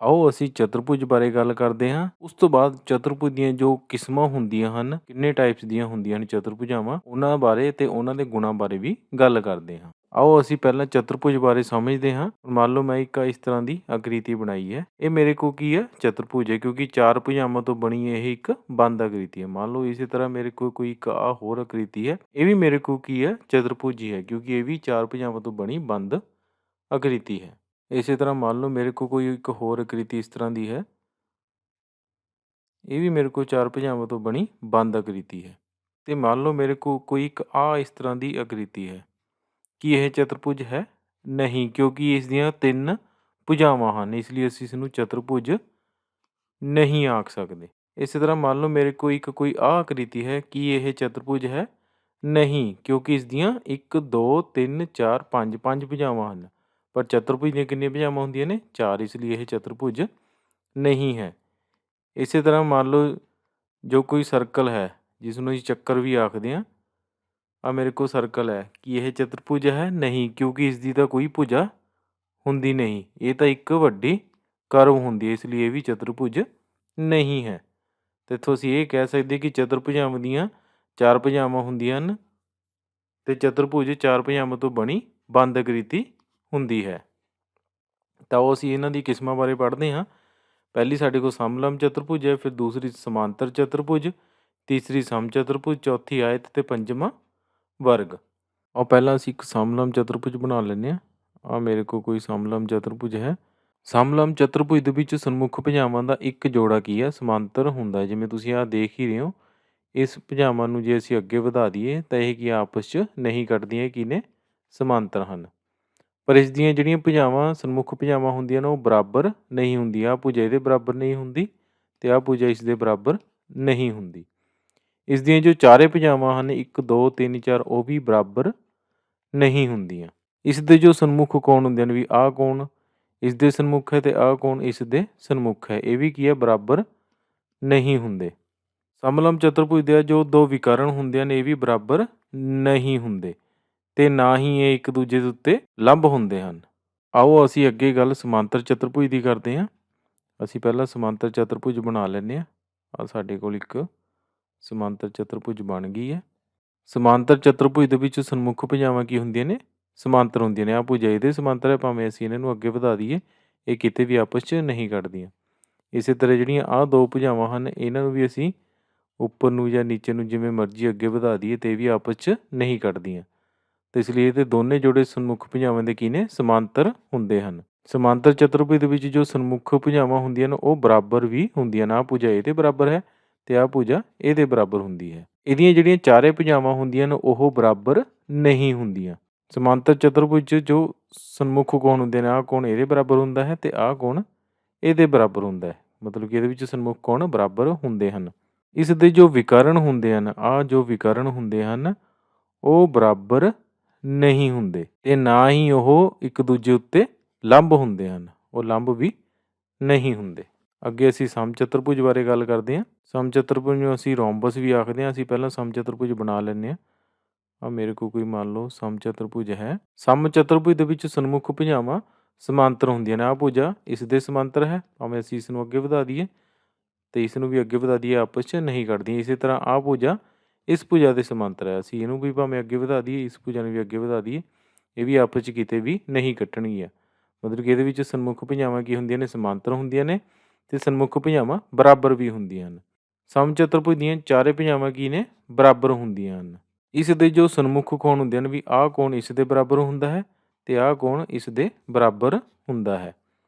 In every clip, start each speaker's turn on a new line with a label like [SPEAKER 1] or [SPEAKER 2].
[SPEAKER 1] ਆਓ ਅਸੀਂ ਚਤੁਰਭੁਜ ਬਾਰੇ ਗੱਲ ਕਰਦੇ ਹਾਂ। ਉਸ ਤੋਂ ਬਾਅਦ ਚਤੁਰਭੁਜ ਦੀਆਂ ਜੋ ਕਿਸਮਾਂ ਹੁੰਦੀਆਂ ਹਨ, ਕਿੰਨੇ ਟਾਈਪਸ ਦੀਆਂ ਹੁੰਦੀਆਂ ਹਨ ਚਤੁਰਭੁਜਾਵਾਂ, ਉਹਨਾਂ ਬਾਰੇ ਤੇ ਉਹਨਾਂ ਦੇ ਗੁਣਾਂ ਬਾਰੇ ਵੀ ਗੱਲ ਕਰਦੇ ਹਾਂ। ਆਓ ਅਸੀਂ ਪਹਿਲਾਂ ਚਤੁਰਭੁਜ ਬਾਰੇ ਸਮਝਦੇ ਹਾਂ। ਮੰਨ ਲਓ ਮੈਂ ਇੱਕ ਇਸ ਤਰ੍ਹਾਂ ਦੀ ਆਕ੍ਰਿਤੀ ਬਣਾਈ ਹੈ। ਇਹ ਮੇਰੇ ਕੋਲ ਕੀ ਹੈ? ਚਤੁਰਭੁਜ ਹੈ, ਕਿਉਂਕਿ 4 ਭੁਜਾਵਾਂ ਤੋਂ ਬਣੀ ਇਹ ਇੱਕ ਬੰਦ ਆਕ੍ਰਿਤੀ ਹੈ। ਮੰਨ ਲਓ ਇਸੇ ਤਰ੍ਹਾਂ ਮੇਰੇ ਕੋਲ ਕੋਈ ਇੱਕ ਹੋਰ ਆਕ੍ਰਿਤੀ ਹੈ। ਇਹ ਵੀ ਮੇਰੇ ਕੋਲ ਕੀ ਹੈ? ਚਤੁਰਭੁਜ ਹੀ ਹੈ, ਕਿਉਂਕਿ ਇਹ ਵੀ 4 ਭੁਜਾਵਾਂ ਤੋਂ ਬਣੀ ਬੰਦ ਆਕ੍ਰਿਤੀ ਹੈ। ਇਸੇ ਤਰ੍ਹਾਂ ਮੰਨ ਲਓ ਮੇਰੇ ਕੋਲ ਕੋਈ ਇੱਕ ਹੋਰ ਆਕ੍ਰਿਤੀ ਇਸ ਤਰ੍ਹਾਂ ਦੀ ਹੈ। ਇਹ ਵੀ ਮੇਰੇ ਕੋਲ 4 ਭੁਜਾਵਾਂ ਤੋਂ ਬਣੀ ਬੰਦ ਆਕ੍ਰਿਤੀ ਹੈ। ਅਤੇ ਮੰਨ ਲਓ ਮੇਰੇ ਕੋਲ ਕੋਈ ਇੱਕ ਇਸ ਤਰ੍ਹਾਂ ਦੀ ਆਕ੍ਰਿਤੀ ਹੈ। ਕੀ ਇਹ ਚਤੁਰਭੁਜ ਹੈ? ਨਹੀਂ, ਕਿਉਂਕਿ ਇਸ ਦੀਆਂ 3 ਭੁਜਾਵਾਂ ਹਨ, ਇਸ ਲਈ ਅਸੀਂ ਇਸ ਨੂੰ ਚਤੁਰਭੁਜ ਨਹੀਂ ਆਖ ਸਕਦੇ। ਇਸੇ ਤਰ੍ਹਾਂ ਮੰਨ ਲਓ ਮੇਰੇ ਕੋਲ ਇੱਕ ਕੋਈ ਆਕ੍ਰਿਤੀ ਹੈ। ਕੀ ਇਹ ਚਤੁਰਭੁਜ ਹੈ? ਨਹੀਂ, ਕਿਉਂਕਿ ਇਸ ਦੀਆਂ 1 2 3 4 5 ਭੁਜਾਵਾਂ ਹਨ। ਪਰ ਚਤੁਰਭੁਜ ਦੀਆਂ ਕਿੰਨੀਆਂ ਭੁਜਾਵਾਂ ਹੁੰਦੀਆਂ ਨੇ? 4, ਇਸ ਲਈ ਇਹ ਚਤੁਰਭੁਜ ਨਹੀਂ ਹੈ। ਇਸੇ ਤਰ੍ਹਾਂ ਮੰਨ ਲਓ ਜੋ ਕੋਈ ਸਰਕਲ ਹੈ, ਜਿਸ ਨੂੰ ਅਸੀਂ ਚੱਕਰ ਵੀ ਆਖਦੇ ਹਾਂ। ਮੇਰੇ ਕੋਲ ਸਰਕਲ ਹੈ। ਕੀ ਇਹ ਚਤੁਰਭੁਜ ਹੈ? ਨਹੀਂ, ਕਿਉਂਕਿ ਇਸ ਦੀ ਤਾਂ ਕੋਈ ਭੁਜਾ ਹੁੰਦੀ ਨਹੀਂ। ਇਹ ਤਾਂ ਇੱਕ ਵੱਡੀ ਕਰਵ ਹੁੰਦੀ ਹੈ, ਇਸ ਲਈ ਇਹ ਵੀ ਚਤੁਰਭੁਜ ਨਹੀਂ ਹੈ। ਅਤੇ ਇੱਥੋਂ ਅਸੀਂ ਇਹ ਕਹਿ ਸਕਦੇ ਕਿ ਚਤੁਰਭੁਜਾਵਾਂ ਦੀਆਂ 4 ਭੁਜਾਵਾਂ ਹੁੰਦੀਆਂ ਹਨ ਅਤੇ ਚਤੁਰਭੁਜ 4 ਭੁਜਾਵਾਂ ਤੋਂ ਬਣੀ ਬੰਦ ਆਕ੍ਰਿਤੀ ਹੁੰਦੀ ਹੈ। ਤਾਂ ਉਹ ਅਸੀਂ ਇਹਨਾਂ ਦੀ ਕਿਸਮਾਂ ਬਾਰੇ ਪੜ੍ਹਦੇ ਹਾਂ। ਪਹਿਲੀ ਸਾਡੇ ਕੋਲ ਸਮਲੰਬ ਚਤੁਰਭੁਜ ਹੈ, ਫਿਰ ਦੂਸਰੀ ਸਮਾਂਤਰ ਚਤੁਰਭੁਜ, ਤੀਸਰੀ ਸਮਚਤੁਰਭੁਜ, ਚੌਥੀ ਆਇਤ ਅਤੇ ਪੰਜਵਾਂ ਵਰਗ। ਪਹਿਲਾਂ ਅਸੀਂ ਇੱਕ ਸਮਲੰਬ ਚਤੁਰਭੁਜ ਬਣਾ ਲੈਂਦੇ ਹਾਂ। ਮੇਰੇ ਕੋਲ ਕੋਈ ਸਮਲੰਬ ਚਤੁਰਭੁਜ ਹੈ। ਸਮਲੰਬ ਚਤੁਰਭੁਜ ਦੇ ਵਿੱਚ ਸਨਮੁਖ ਭੁਜਾਵਾਂ ਦਾ ਇੱਕ ਜੋੜਾ ਕੀ ਹੈ? ਸਮਾਂਤਰ ਹੁੰਦਾ। ਜਿਵੇਂ ਤੁਸੀਂ ਦੇਖ ਹੀ ਰਹੇ ਹੋ, ਇਸ ਭੁਜਾਵਾਂ ਨੂੰ ਜੇ ਅਸੀਂ ਅੱਗੇ ਵਧਾ ਦਈਏ ਤਾਂ ਇਹ ਕੀ ਆਪਸ 'ਚ ਨਹੀਂ ਕੱਟਦੀਆਂ, ਕੀ ਨੇ? ਸਮਾਂਤਰ ਹਨ। ਪਰ ਇਸ ਦੀਆਂ ਜਿਹੜੀਆਂ ਭੁਜਾਵਾਂ ਸਨਮੁਖ ਭੁਜਾਵਾਂ ਹੁੰਦੀਆਂ ਨੇ ਉਹ ਬਰਾਬਰ ਨਹੀਂ ਹੁੰਦੀਆਂ। ਭੁਜਾ ਇਹਦੇ ਬਰਾਬਰ ਨਹੀਂ ਹੁੰਦੀ ਅਤੇ ਭੁਜਾ ਇਸ ਦੇ ਬਰਾਬਰ ਨਹੀਂ ਹੁੰਦੀ। ਇਸ ਦੀਆਂ ਜੋ ਚਾਰੇ ਭੁਜਾਵਾਂ ਹਨ 1 2 3 4 ਉਹ ਵੀ ਬਰਾਬਰ ਨਹੀਂ ਹੁੰਦੀਆਂ। ਇਸ ਦੇ ਜੋ ਸਨਮੁਖ ਕੋਣ ਹੁੰਦੇ ਹਨ, ਵੀ ਕੋਣ ਇਸ ਦੇ ਸਨਮੁਖ ਹੈ ਅਤੇ ਕੋਣ ਇਸ ਦੇ ਸਨਮੁਖ ਹੈ, ਇਹ ਵੀ ਕੀ ਹੈ? ਬਰਾਬਰ ਨਹੀਂ ਹੁੰਦੇ। ਸਮਲੰਬ ਚਤੁਰਭੁਜ ਦੇ ਜੋ 2 ਵਿਕਰਨ ਹੁੰਦੇ ਹਨ ਇਹ ਵੀ ਬਰਾਬਰ ਨਹੀਂ ਹੁੰਦੇ ਅਤੇ ਨਾ ਹੀ ਇਹ ਇੱਕ ਦੂਜੇ ਦੇ ਉੱਤੇ ਲੰਬ ਹੁੰਦੇ ਹਨ। ਆਓ ਅਸੀਂ ਅੱਗੇ ਗੱਲ ਸਮਾਂਤਰ ਚਤੁਰਭੁਜ ਦੀ ਕਰਦੇ ਹਾਂ। ਅਸੀਂ ਪਹਿਲਾਂ ਸਮਾਂਤਰ ਚਤੁਰਭੁਜ ਬਣਾ ਲੈਂਦੇ ਹਾਂ। ਸਾਡੇ ਕੋਲ ਇੱਕ ਸਮਾਂਤਰ ਚਤੁਰਭੁਜ ਬਣ ਗਈ ਹੈ। ਸਮਾਂਤਰ ਚਤੁਰਭੁਜ ਦੇ ਵਿੱਚ ਸਨਮੁਖ ਭੁਜਾਵਾਂ ਕੀ ਹੁੰਦੀਆਂ ਨੇ? ਸਮਾਂਤਰ ਹੁੰਦੀਆਂ ਨੇ। ਭੁਜਾ ਇਹਦੇ ਸਮਾਂਤਰ ਹੈ, ਭਾਵੇਂ ਅਸੀਂ ਇਹਨਾਂ ਨੂੰ ਅੱਗੇ ਵਧਾ ਦਈਏ ਇਹ ਕਿਤੇ ਵੀ ਆਪਸ 'ਚ ਨਹੀਂ ਕੱਟਦੀਆਂ। ਇਸੇ ਤਰ੍ਹਾਂ ਜਿਹੜੀਆਂ 2 ਭੁਜਾਵਾਂ ਹਨ ਇਹਨਾਂ ਨੂੰ ਵੀ ਅਸੀਂ ਉੱਪਰ ਨੂੰ ਜਾਂ ਨੀਚੇ ਨੂੰ ਜਿਵੇਂ ਮਰਜ਼ੀ ਅੱਗੇ ਵਧਾ ਦਈਏ ਅਤੇ ਇਹ ਵੀ ਆਪਸ 'ਚ ਨਹੀਂ ਕੱਟਦੀਆਂ। ਅਤੇ ਇਸ ਲਈ ਇਹਦੇ ਦੋਨੇ ਜੋੜੇ ਸਨਮੁਖ ਭੁਜਾਵਾਂ ਦੇ ਕੀ ਨੇ? ਸਮਾਂਤਰ ਹੁੰਦੇ ਹਨ। ਸਮਾਂਤਰ ਚਤੁਰਭੁਜ ਦੇ ਵਿੱਚ ਜੋ ਸਨਮੁਖ ਭੁਜਾਵਾਂ ਹੁੰਦੀਆਂ ਨੇ ਉਹ ਬਰਾਬਰ ਵੀ ਹੁੰਦੀਆਂ ਨੇ। ਭੁਜਾ ਇਹਦੇ ਬਰਾਬਰ ਹੈ ਅਤੇ ਭੁਜਾ ਇਹਦੇ ਬਰਾਬਰ ਹੁੰਦੀ ਹੈ। ਇਹਦੀਆਂ ਜਿਹੜੀਆਂ ਚਾਰੇ ਭੁਜਾਵਾਂ ਹੁੰਦੀਆਂ ਨੇ ਉਹ ਬਰਾਬਰ ਨਹੀਂ ਹੁੰਦੀਆਂ। ਸਮਾਂਤਰ ਚਤੁਰਭੁਜ 'ਚ ਜੋ ਸਨਮੁਖ ਕੋਣ ਹੁੰਦੇ ਨੇ ਕੋਣ ਇਹਦੇ ਬਰਾਬਰ ਹੁੰਦਾ ਹੈ ਅਤੇ ਕੋਣ ਇਹਦੇ ਬਰਾਬਰ ਹੁੰਦਾ ਹੈ। ਮਤਲਬ ਕਿ ਇਹਦੇ ਵਿੱਚ ਸਨਮੁਖ ਕੋਣ ਬਰਾਬਰ ਹੁੰਦੇ ਹਨ। ਇਸ ਦੇ ਜੋ ਵਿਕਰਨ ਹੁੰਦੇ ਹਨ, ਜੋ ਵਿਕਰਨ ਹੁੰਦੇ ਹਨ ਉਹ ਬਰਾਬਰ ਨਹੀਂ ਹੁੰਦੇ ਅਤੇ ਨਾ ਹੀ ਉਹ ਇੱਕ ਦੂਜੇ ਉੱਤੇ ਲੰਬ ਹੁੰਦੇ ਹਨ। ਉਹ ਲੰਬ ਵੀ ਨਹੀਂ ਹੁੰਦੇ। ਅੱਗੇ ਅਸੀਂ ਸਮਚਤੁਰਭੁਜ ਬਾਰੇ ਗੱਲ ਕਰਦੇ ਹਾਂ। ਸਮਚਤੁਰਭੁਜ ਨੂੰ ਅਸੀਂ ਰੋਮਬਸ ਵੀ ਆਖਦੇ ਹਾਂ। ਅਸੀਂ ਪਹਿਲਾਂ ਸਮਚਤੁਰਭੁਜ ਬਣਾ ਲੈਂਦੇ ਹਾਂ। ਮੇਰੇ ਕੋਲ ਕੋਈ ਮੰਨ ਲਓ ਸਮਚਤੁਰਭੁਜ ਹੈ। ਸਮਚਤੁਰਭੁਜ ਦੇ ਵਿੱਚ ਸਨਮੁਖ ਭੁਜਾਵਾਂ ਸਮਾਂਤਰ ਹੁੰਦੀਆਂ ਨੇ। ਭੁਜਾ ਇਸ ਦੇ ਸਮਾਂਤਰ ਹੈ, ਭਾਵੇਂ ਅਸੀਂ ਇਸ ਨੂੰ ਅੱਗੇ ਵਧਾ ਦਈਏ ਅਤੇ ਇਸ ਨੂੰ ਵੀ ਅੱਗੇ ਵਧਾ ਦਈਏ ਆਪਸ 'ਚ ਨਹੀਂ ਕੱਟਦੀਆਂ। ਇਸੇ ਤਰ੍ਹਾਂ ਭੁਜਾ ਇਸ ਭੁਜਾ ਦੇ ਸਮਾਂਤਰ ਹੈ। ਅਸੀਂ ਇਹਨੂੰ ਵੀ ਭਾਵੇਂ ਅੱਗੇ ਵਧਾ ਦਈਏ, ਇਸ ਭੁਜਾ ਨੂੰ ਵੀ ਅੱਗੇ ਵਧਾ ਦਈਏ, ਇਹ ਵੀ ਆਪਸ 'ਚ ਕਿਤੇ ਵੀ ਨਹੀਂ ਕੱਟਣਗੀਆਂ। ਮਤਲਬ ਕਿ ਇਹਦੇ ਵਿੱਚ ਸਨਮੁਖ ਭੁਜਾਵਾਂ ਕੀ ਹੁੰਦੀਆਂ ਨੇ? ਸਮਾਂਤਰ ਹੁੰਦੀਆਂ ਨੇ ਅਤੇ ਸਨਮੁਖ ਭੁਜਾਵਾਂ ਬਰਾਬਰ ਵੀ ਹੁੰਦੀਆਂ ਹਨ। ਸਮਚਤੁਰਭੁਜ ਦੀਆਂ ਚਾਰੇ ਭੁਜਾਵਾਂ ਕੀ ਨੇ? ਬਰਾਬਰ ਹੁੰਦੀਆਂ ਹਨ। ਇਸ ਦੇ ਜੋ ਸਨਮੁਖ ਕੋਣ ਹੁੰਦੇ ਹਨ, ਵੀ ਕੋਣ ਇਸ ਦੇ ਬਰਾਬਰ ਹੁੰਦਾ ਹੈ ਅਤੇ ਕੋਣ ਇਸ ਦੇ ਬਰਾਬਰ ਹੁੰਦਾ ਹੈ।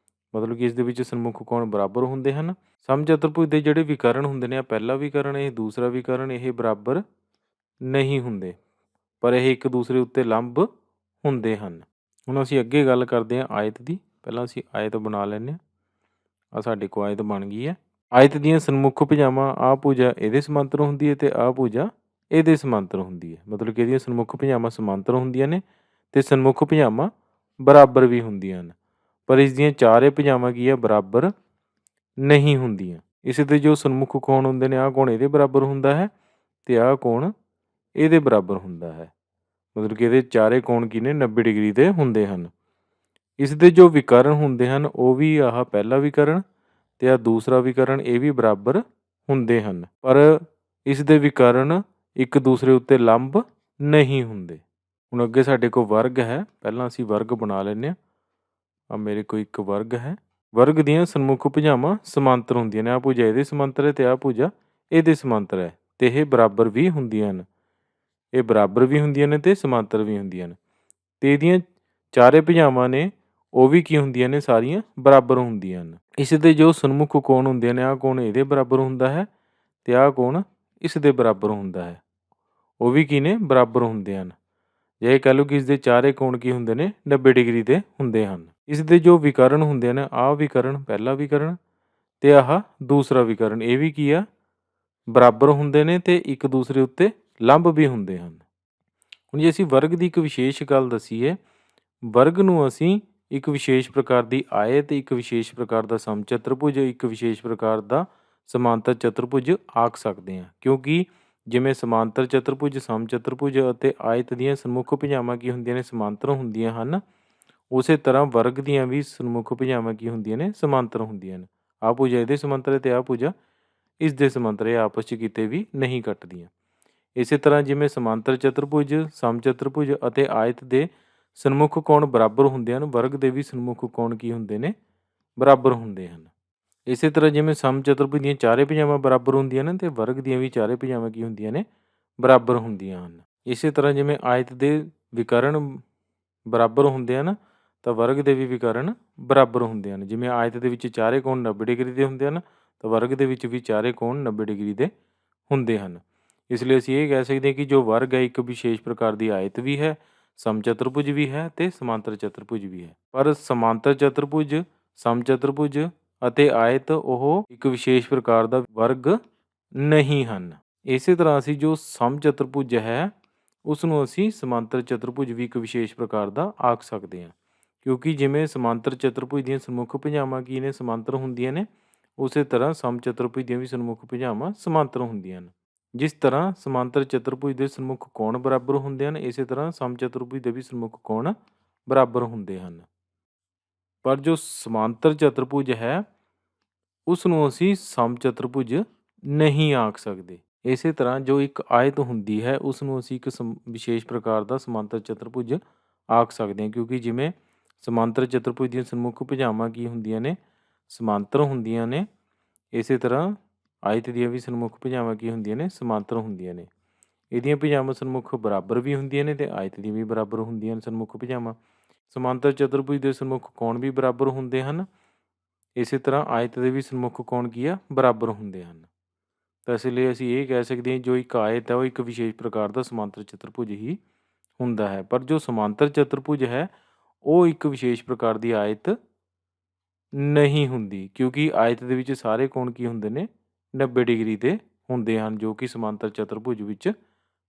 [SPEAKER 1] ਮਤਲਬ ਕਿ ਇਸ ਦੇ ਵਿੱਚ ਸਨਮੁਖ ਕੋਣ ਬਰਾਬਰ ਹੁੰਦੇ ਹਨ। ਸਮਚਤੁਰਭੁਜ ਦੇ ਜਿਹੜੇ ਵਿਕਰਨ ਹੁੰਦੇ ਨੇ, ਪਹਿਲਾ ਵਿਕਰਨ, ਇਹ ਦੂਸਰਾ ਵਿਕਰਨ, ਇਹ ਬਰਾਬਰ ਨਹੀਂ ਹੁੰਦੇ ਪਰ ਇਹ ਇੱਕ ਦੂਸਰੇ ਉੱਤੇ ਲੰਬ ਹੁੰਦੇ ਹਨ। ਹੁਣ ਅਸੀਂ ਅੱਗੇ ਗੱਲ ਕਰਦੇ ਹਾਂ ਆਇਤ ਦੀ। ਪਹਿਲਾਂ ਅਸੀਂ ਆਇਤ ਬਣਾ ਲੈਂਦੇ ਹਾਂ। ਸਾਡੇ ਕੋਲ ਆਇਤ ਬਣ ਗਈ ਹੈ। ਆਇਤ ਦੀਆਂ ਸਨਮੁਖ ਭੁਜਾਵਾਂ ਭੁਜਾ ਇਹਦੇ ਸਮਾਂਤਰ ਹੁੰਦੀ ਹੈ ਅਤੇ ਭੁਜਾ ਇਹਦੇ ਸਮਾਂਤਰ ਹੁੰਦੀ ਹੈ। ਮਤਲਬ ਕਿ ਇਹਦੀਆਂ ਸਨਮੁਖ ਭੁਜਾਵਾਂ ਸਮਾਂਤਰ ਹੁੰਦੀਆਂ ਨੇ ਅਤੇ ਸਨਮੁਖ ਭੁਜਾਵਾਂ ਬਰਾਬਰ ਵੀ ਹੁੰਦੀਆਂ ਹਨ। ਪਰ ਇਸ ਦੀਆਂ ਚਾਰੇ ਭੁਜਾਵਾਂ ਕੀ ਹੈ? ਬਰਾਬਰ ਨਹੀਂ ਹੁੰਦੀਆਂ। ਇਸ ਦੇ ਜੋ ਸਨਮੁਖ ਕੋਣ ਹੁੰਦੇ ਨੇ ਕੋਣ ਇਹਦੇ ਬਰਾਬਰ ਹੁੰਦਾ ਹੈ ਅਤੇ ਕੋਣ ਇਹਦੇ ਬਰਾਬਰ ਹੁੰਦਾ ਹੈ। ਮਤਲਬ ਕਿ ਇਹਦੇ ਚਾਰੇ ਕੋਣ ਕੀ ਨੇ? 90 ਡਿਗਰੀ ਦੇ ਹੁੰਦੇ ਹਨ। ਇਸ ਦੇ ਜੋ ਵਿਕਰਨ ਹੁੰਦੇ ਹਨ ਉਹ ਵੀ ਆਹ ਪਹਿਲਾ ਵਿਕਰਨ ਤੇ ਆਹ ਦੂਸਰਾ ਵਿਕਰਨ ਇਹ ਵੀ ਬਰਾਬਰ ਹੁੰਦੇ ਹਨ, ਪਰ ਇਸ ਦੇ ਵਿਕਰਨ ਇੱਕ ਦੂਸਰੇ ਉੱਤੇ ਲੰਬ ਨਹੀਂ ਹੁੰਦੇ। ਹੁਣ ਅੱਗੇ ਸਾਡੇ ਕੋਲ ਵਰਗ ਹੈ, ਪਹਿਲਾਂ ਅਸੀਂ ਵਰਗ ਬਣਾ ਲੈਂਦੇ ਹਾਂ। ਆ ਮੇਰੇ ਕੋਲ ਇੱਕ ਵਰਗ ਹੈ। ਵਰਗ ਦੀਆਂ ਸਨਮੁਖ ਭੁਜਾਵਾਂ ਸਮਾਂਤਰ ਹੁੰਦੀਆਂ ਨੇ। ਆਹ ਭੁਜਾ ਇਹਦੇ ਸਮਾਂਤਰ ਹੈ ਤੇ ਆਹ ਭੁਜਾ ਇਹਦੇ ਸਮਾਂਤਰ ਹੈ ਤੇ ਇਹ ਬਰਾਬਰ ਵੀ ਹੁੰਦੀਆਂ ਹਨ। ਇਹ ਬਰਾਬਰ ਵੀ ਹੁੰਦੀਆਂ ਨੇ ਤੇ ਸਮਾਂਤਰ ਵੀ ਹੁੰਦੀਆਂ ਨੇ ਤੇ ਇਹਦੀਆਂ ਚਾਰੇ ਭੁਜਾਵਾਂ ਨੇ ਉਹ ਵੀ ਕੀ ਹੁੰਦੀਆਂ ਨੇ, ਸਾਰੀਆਂ ਬਰਾਬਰ ਹੁੰਦੀਆਂ ਹਨ। ਇਸ ਦੇ ਜੋ ਸਨਮੁਖ ਕੋਣ ਹੁੰਦੇ ਨੇ, ਆਹ ਕੋਣ ਇਹਦੇ ਬਰਾਬਰ ਹੁੰਦਾ ਹੈ ਤੇ ਆਹ ਕੋਣ ਇਸ ਦੇ ਬਰਾਬਰ ਹੁੰਦਾ ਹੈ, ਉਹ ਵੀ ਕੀ ਨੇ, ਬਰਾਬਰ ਹੁੰਦੇ ਹਨ। ਜੇ ਇਹ ਕਹਿ ਲਓ ਕਿ ਇਸ ਦੇ ਚਾਰੇ ਕੋਣ ਕੀ ਹੁੰਦੇ ਨੇ, 90 ਡਿਗਰੀ ਦੇ ਹੁੰਦੇ ਹਨ। ਇਸ ਦੇ ਜੋ ਵਿਕਰਨ ਹੁੰਦੇ ਨੇ, ਆਹ ਵਿਕਰਨ ਪਹਿਲਾ ਵਿਕਰਨ ਤੇ ਆਹ ਦੂਸਰਾ ਵਿਕਰਨ, ਇਹ ਵੀ ਕੀ ਆ, ਬਰਾਬਰ ਹੁੰਦੇ ਨੇ ਤੇ ਇੱਕ ਦੂਸਰੇ ਉੱਤੇ ਲੰਬ ਵੀ ਹੁੰਦੇ ਹਨ। ਹੁਣ ਜੇ ਅਸੀਂ ਵਰਗ ਦੀ ਇੱਕ ਵਿਸ਼ੇਸ਼ ਗੱਲ ਦੱਸੀਏ, ਵਰਗ ਨੂੰ ਅਸੀਂ ਇੱਕ ਵਿਸ਼ੇਸ਼ ਪ੍ਰਕਾਰ ਦੀ ਆਇਤ, ਇੱਕ ਵਿਸ਼ੇਸ਼ ਪ੍ਰਕਾਰ ਦਾ ਸਮਚਤੁਰਭੁਜ, ਇੱਕ ਵਿਸ਼ੇਸ਼ ਪ੍ਰਕਾਰ ਦਾ ਸਮਾਂਤਰ ਚਤੁਰਭੁਜ ਆਖ ਸਕਦੇ ਹਾਂ, ਕਿਉਂਕਿ ਜਿਵੇਂ ਸਮਾਂਤਰ ਚਤੁਰਭੁਜ, ਸਮਚਤੁਰਭੁਜ ਅਤੇ ਆਇਤ ਦੀਆਂ ਸਨਮੁਖ ਭੁਜਾਵਾਂ ਕੀ ਹੁੰਦੀਆਂ ਨੇ, ਸਮਾਂਤਰ ਹੁੰਦੀਆਂ ਹਨ। ਉਸੇ ਤਰ੍ਹਾਂ ਵਰਗ ਦੀਆਂ ਵੀ ਸਨਮੁਖ ਭੁਜਾਵਾਂ ਕੀ ਹੁੰਦੀਆਂ ਨੇ, ਸਮਾਂਤਰ ਹੁੰਦੀਆਂ ਨੇ। ਆਹ ਭੁਜਾ ਇਹਦੇ ਸਮਾਂਤਰ ਹੈ ਤੇ ਆਹ ਭੁਜਾ ਇਸ ਦੇ ਸਮਾਂਤਰ, ਇਹ ਆਪਸ 'ਚ ਕਿਤੇ ਵੀ ਨਹੀਂ ਕੱਟਦੀਆਂ। ਇਸੇ ਤਰ੍ਹਾਂ ਜਿਵੇਂ ਸਮਾਂਤਰ ਚਤੁਰਭੁਜ, ਸਮਚਤੁਰਭੁਜ ਅਤੇ ਆਇਤ ਦੇ ਸਨਮੁਖ ਕੋਣ ਬਰਾਬਰ ਹੁੰਦੇ ਹਨ, ਵਰਗ ਦੇ ਵੀ ਸਨਮੁਖ ਕੋਣ ਕੀ ਹੁੰਦੇ ਨੇ, ਬਰਾਬਰ ਹੁੰਦੇ ਹਨ। ਇਸੇ ਤਰ੍ਹਾਂ ਜਿਵੇਂ ਸਮਚਤੁਰਭੁਜ ਦੀਆਂ ਚਾਰੇ ਭੁਜਾਵਾਂ ਬਰਾਬਰ ਹੁੰਦੀਆਂ ਨੇ ਤੇ ਵਰਗ ਦੀਆਂ ਵੀ ਚਾਰੇ ਭੁਜਾਵਾਂ ਕੀ ਹੁੰਦੀਆਂ ਨੇ, ਬਰਾਬਰ ਹੁੰਦੀਆਂ ਹਨ। ਇਸੇ ਤਰ੍ਹਾਂ ਜਿਵੇਂ ਆਇਤ ਦੇ ਵਿਕਰਨ ਬਰਾਬਰ ਹੁੰਦੇ ਹਨ ਤਾਂ ਵਰਗ ਦੇ ਵੀ ਵਿਕਰਨ ਬਰਾਬਰ ਹੁੰਦੇ ਹਨ। ਜਿਵੇਂ ਆਇਤ ਦੇ ਵਿੱਚ ਚਾਰੇ ਕੋਣ 90 ਡਿਗਰੀ ਦੇ ਹੁੰਦੇ ਹਨ ਤਾਂ ਵਰਗ ਦੇ ਵਿੱਚ ਵੀ ਚਾਰੇ ਕੋਣ 90 ਡਿਗਰੀ ਦੇ ਹੁੰਦੇ ਹਨ। ਇਸ ਲਈ ਅਸੀਂ ਇਹ ਕਹਿ ਸਕਦੇ ਹਾਂ ਕਿ ਜੋ ਵਰਗ ਹੈ ਇੱਕ ਵਿਸ਼ੇਸ਼ ਪ੍ਰਕਾਰ ਦੀ ਆਇਤ ਵੀ ਹੈ, ਸਮਚਤੁਰਭੁਜ ਵੀ ਹੈ ਤੇ ਸਮਾਂਤਰ ਚਤੁਰਭੁਜ ਵੀ ਹੈ। ਪਰ ਸਮਾਂਤਰ ਚਤੁਰਭੁਜ, ਸਮਚਤੁਰਭੁਜ ਅਤੇ ਆਇਤ ਉਹ ਇੱਕ ਵਿਸ਼ੇਸ਼ ਪ੍ਰਕਾਰ ਦਾ ਵਰਗ ਨਹੀਂ ਹਨ। ਇਸੇ ਤਰ੍ਹਾਂ ਅਸੀਂ ਜੋ ਸਮਚਤੁਰਭੁਜ ਹੈ ਉਸ ਨੂੰ ਅਸੀਂ ਸਮਾਂਤਰ ਚਤੁਰਭੁਜ ਵੀ ਇੱਕ ਵਿਸ਼ੇਸ਼ ਪ੍ਰਕਾਰ ਦਾ ਆਖ ਸਕਦੇ ਹਾਂ, ਕਿਉਂਕਿ ਜਿਵੇਂ ਸਮਾਂਤਰ ਚਤੁਰਭੁਜ ਦੀਆਂ ਸਨਮੁਖ ਭੁਜਾਵਾਂ ਕੀ ਨੇ, ਸਮਾਂਤਰ ਹੁੰਦੀਆਂ ਨੇ, ਉਸੇ ਤਰ੍ਹਾਂ ਸਮਚਤੁਰਭੁਜ ਦੀਆਂ ਵੀ ਸਨਮੁਖ ਭੁਜਾਵਾਂ ਸਮਾਂਤਰ ਹੁੰਦੀਆਂ ਹਨ। ਜਿਸ ਤਰ੍ਹਾਂ ਸਮਾਂਤਰ ਚਤੁਰਭੁਜ ਦੇ ਸਨਮੁਖ ਕੋਣ ਬਰਾਬਰ ਹੁੰਦੇ ਹਨ, ਇਸੇ ਤਰ੍ਹਾਂ ਸਮਚਤੁਰਭੁਜ ਦੇ ਵੀ ਸਨਮੁਖ ਕੋਣ ਬਰਾਬਰ ਹੁੰਦੇ ਹਨ। ਪਰ ਜੋ ਸਮਾਂਤਰ ਚਤੁਰਭੁਜ ਹੈ ਉਸ ਨੂੰ ਅਸੀਂ ਸਮਚਤੁਰਭੁਜ ਨਹੀਂ ਆਖ ਸਕਦੇ। ਇਸੇ ਤਰ੍ਹਾਂ ਜੋ ਇੱਕ ਆਇਤ ਹੁੰਦੀ ਹੈ ਉਸ ਨੂੰ ਅਸੀਂ ਇੱਕ ਵਿਸ਼ੇਸ਼ ਪ੍ਰਕਾਰ ਦਾ ਸਮਾਂਤਰ ਚਤੁਰਭੁਜ ਆਖ ਸਕਦੇ ਹਾਂ, ਕਿਉਂਕਿ ਜਿਵੇਂ ਸਮਾਂਤਰ ਚਤੁਰਭੁਜ ਦੀਆਂ ਸਨਮੁਖ ਭੁਜਾਵਾਂ ਕੀ ਹੁੰਦੀਆਂ ਨੇ, ਸਮਾਂਤਰ ਹੁੰਦੀਆਂ ਨੇ, ਇਸੇ ਤਰ੍ਹਾਂ ਆਇਤ ਦੀਆਂ ਵੀ ਸਨਮੁਖ ਭੁਜਾਵਾਂ ਕੀ ਹੁੰਦੀਆਂ ਨੇ, ਸਮਾਂਤਰ ਹੁੰਦੀਆਂ ਨੇ। ਇਹਦੀਆਂ ਭੁਜਾਵਾਂ ਸਨਮੁਖ ਬਰਾਬਰ ਵੀ ਹੁੰਦੀਆਂ ਨੇ ਤੇ ਆਇਤ ਦੀਆਂ ਵੀ ਬਰਾਬਰ ਹੁੰਦੀਆਂ ਨੇ ਸਨਮੁਖ ਭੁਜਾਵਾਂ। ਸਮਾਂਤਰ ਚਤੁਰਭੁਜ ਦੇ ਸਨਮੁਖ ਕੋਣ ਵੀ ਬਰਾਬਰ ਹੁੰਦੇ ਹਨ, ਇਸੇ ਤਰ੍ਹਾਂ ਆਇਤ ਦੇ ਵੀ ਸਨਮੁਖ ਕੋਣ ਕੀ ਆ, ਬਰਾਬਰ ਹੁੰਦੇ ਹਨ। ਤਾਂ ਇਸ ਲਈ ਅਸੀਂ ਇਹ ਕਹਿ ਸਕਦੇ ਹਾਂ ਜੋ ਇੱਕ ਆਇਤ ਹੈ ਉਹ ਇੱਕ ਵਿਸ਼ੇਸ਼ ਪ੍ਰਕਾਰ ਦਾ ਸਮਾਂਤਰ ਚਤੁਰਭੁਜ ਹੀ ਹੁੰਦਾ ਹੈ, ਪਰ ਜੋ ਸਮਾਂਤਰ ਚਤੁਰਭੁਜ ਹੈ ਉਹ ਇੱਕ ਵਿਸ਼ੇਸ਼ ਪ੍ਰਕਾਰ ਦੀ ਆਇਤ ਨਹੀਂ ਹੁੰਦੀ, ਕਿਉਂਕਿ ਆਇਤ ਦੇ ਵਿੱਚ ਸਾਰੇ ਕੋਣ ਕੀ ਹੁੰਦੇ ਨੇ, 90 ਡਿਗਰੀ ਦੇ ਹੁੰਦੇ ਹਨ, ਜੋ ਕਿ ਸਮਾਂਤਰ ਚਤੁਰਭੁਜ ਵਿੱਚ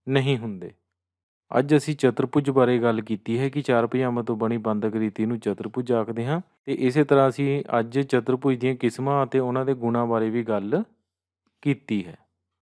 [SPEAKER 1] ਨਹੀਂ ਹੁੰਦੇ। ਅੱਜ ਅਸੀਂ ਚਤੁਰਭੁਜ ਬਾਰੇ ਗੱਲ ਕੀਤੀ ਹੈ ਕਿ ਚਾਰ ਭੁਜਾਵਾਂ ਤੋਂ ਬਣੀ ਬੰਦ ਆਕ੍ਰਿਤੀ ਨੂੰ ਚਤੁਰਭੁਜ ਆਖਦੇ ਹਾਂ ਤੇ ਇਸੇ ਤਰ੍ਹਾਂ ਅਸੀਂ ਅੱਜ ਚਤੁਰਭੁਜ ਦੀਆਂ ਕਿਸਮਾਂ ਅਤੇ ਉਹਨਾਂ ਦੇ ਗੁਣਾਂ ਬਾਰੇ ਵੀ ਗੱਲ ਕੀਤੀ ਹੈ।